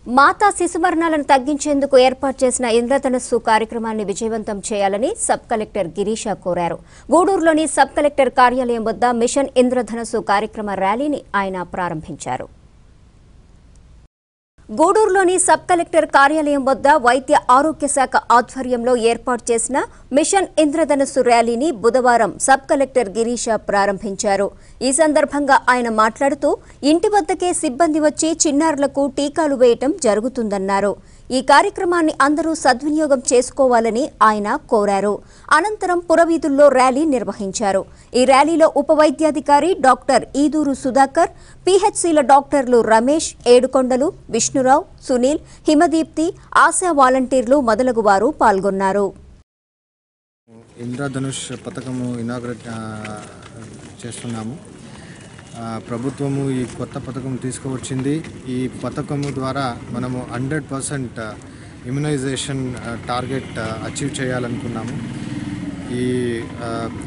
మాతా శిశు మరణాలను తగ్గించేందుకు ఏర్పాటు చేసిన ఇంద్రధనుస్సు కార్యక్రమాన్ని విజయవంతం చేయాలని సబ్ కలెక్టర్ గిరీష కోరారు. గూడూరులోని సబ్ కలెక్టర్ కార్యాలయం వద్ద మిషన్ ఇంద్రధనుస్సు కార్యక్రమ ర్యాలీని ఆయన ప్రారంభించారు. గూడూరులోని సబ్ కలెక్టర్ కార్యాలయం వద్ద వైద్య ఆరోగ్య శాఖ ఆధ్వర్యంలో ఏర్పాటు చేసిన మిషన్ ఇంద్రధనుస్సు ర్యాలీని బుధవారం సబ్ కలెక్టర్ గిరీష ప్రారంభించారు. ఈ సందర్భంగా ఆయన మాట్లాడుతూ ఇంటి వద్దకే సిబ్బంది వచ్చి చిన్నారులకు టీకాలు వేయటం జరుగుతుందన్నారు. ఈ కార్యక్రమాన్ని అందరూ సద్వినియోగం చేసుకోవాలని ఆయన కోరారు. అనంతరం పురవీధుల్లో ర్యాలీ నిర్వహించారు. ఈ ర్యాలీలో ఉప వైద్యాధికారి డాక్టర్ ఈదూరు సుధాకర్, పీహెచ్సీల డాక్టర్లు రమేష్, ఏడుకొండలు, విష్ణురావు, సునీల్, హిమదీప్తి, ఆశా వాలంటీర్లు మొదలగు వారు పాల్గొన్నారు. ఇంద్రధనుష్ పథకము ఇనాగ్రేట్ చేస్తున్నాము. ప్రభుత్వము ఈ కొత్త పథకం తీసుకువచ్చింది. ఈ పథకము ద్వారా మనము 100% ఇమ్యునైజేషన్ టార్గెట్ అచీవ్ చేయాలనుకున్నాము.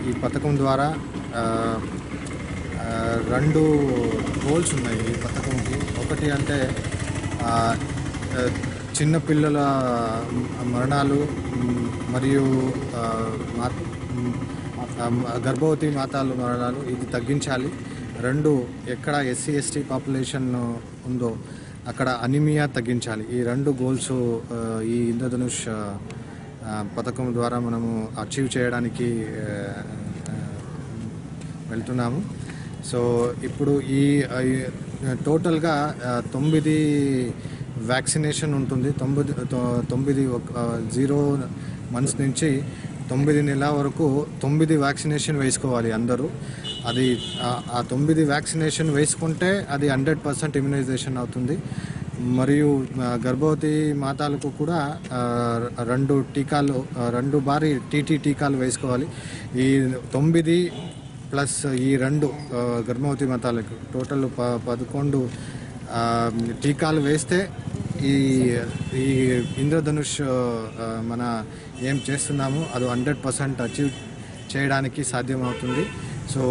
ఈ పథకం ద్వారా 2 గోల్స్ ఉన్నాయి ఈ పథకంకి. ఒకటి అంటే చిన్నపిల్లల మరణాలు మరియు గర్భవతి మాతాల మరణాలు ఇది తగ్గించాలి. 2 ఎక్కడ SC/ST పాపులేషన్ ఉందో అక్కడ అనిమియా తగ్గించాలి. ఈ 2 గోల్స్ ఈ ఇంద్రధనుష్ పథకం ద్వారా మనము అచీవ్ చేయడానికి వెళ్తున్నాము. సో ఇప్పుడు ఈ టోటల్గా 9 వ్యాక్సినేషన్ ఉంటుంది. 0 మంత్స్ నుంచి 9 నెలల వరకు 9 వ్యాక్సినేషన్ వేసుకోవాలి అందరూ. అది ఆ 9 వ్యాక్సినేషన్ వేసుకుంటే అది 100% ఇమ్యునైజేషన్ అవుతుంది. మరియు గర్భవతి మాతాలకు కూడా 2 టీకాలు 2 బారి టీటీ టీకాలు వేసుకోవాలి. ఈ 9 ప్లస్ ఈ 2 గర్భవతి మాతాలకు టోటల్ 11 టీకాలు వేస్తే ఈ ఇంద్రధనుష్ మన ఏం చేస్తున్నాము అది 100% అచీవ్ చేయడానికి సాధ్యమవుతుంది. So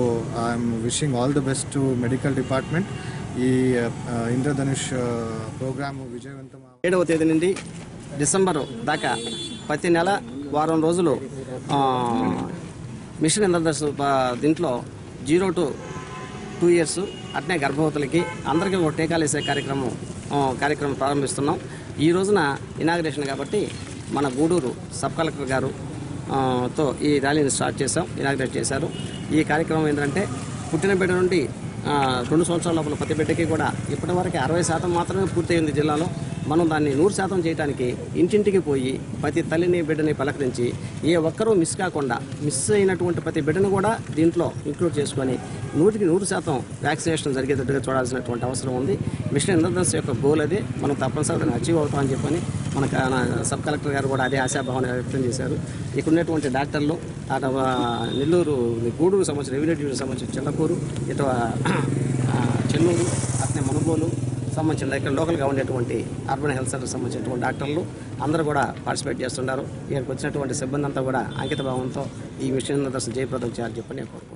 I'm wishing all the best to medical department. ఈ ఇంద్రధనుష్ ప్రోగ్రాము విజయవంతం. 7వ తేదీ నుండి డిసెంబర్ దాకా ప్రతి నెల వారం రోజులు మిషన్ ఇంద్రధనుష్ దీంట్లో 0 to 2 years అట్నే గర్భవతులకి అందరికీ ఒక టీకాలు వేసే కార్యక్రమం ప్రారంభిస్తున్నాం. ఈ రోజున ఇనాగ్రేషన్ కాబట్టి మన గూడూరు సబ్ కలెక్టర్ గారు తో ఈ ర్యాలీని ఇనాగ్రేట్ చేశారు. ఈ కార్యక్రమం ఏంటంటే పుట్టిన బిడ్డ నుండి 2 సంవత్సరాల లోపల ప్రతి బిడ్డకి కూడా ఇప్పటివరకు 60% మాత్రమే పూర్తయింది జిల్లాలో. మనం దాన్ని 100% చేయడానికి ఇంటింటికి పోయి ప్రతి తల్లిని బిడ్డని పలకరించి ఏ ఒక్కరూ మిస్ అయినటువంటి ప్రతి బిడ్డను కూడా దీంట్లో ఇంక్లూడ్ చేసుకొని 100% వ్యాక్సినేషన్ జరిగేటట్టుగా చూడాల్సినటువంటి అవసరం ఉంది. మిషన్ ఇంద్రధనుష్ యొక్క గోల్ అదే. మనం తప్పనిసరిగా అచీవ్ అవుతామని చెప్పని మన సబ్ కలెక్టర్ గారు కూడా అదే ఆశాభావాన్ని వ్యక్తం చేశారు. ఇక్కడ ఉన్నటువంటి డాక్టర్లు నెల్లూరు గూడూరు సంబంధించిన రెవెన్యూ డివిజన్ సంబంధించిన చిల్లకూరు, ఇటు చెన్నూరు, అట్నే మనుగోలు సంబంధించిన ఇక్కడ లోకల్గా ఉండేటువంటి అర్బన్ హెల్త్ సెంటర్ సంబంధించినటువంటి డాక్టర్లు అందరూ కూడా పార్టిసిపేట్ చేస్తున్నారు. ఇక్కడికి వచ్చినటువంటి సిబ్బంది అంతా కూడా అంకిత భావంతో ఈ మిషన్ ఇంద్రధనుష్ జయప్రదం చేయాలని చెప్పని నేను కోరుకుంటున్నాను.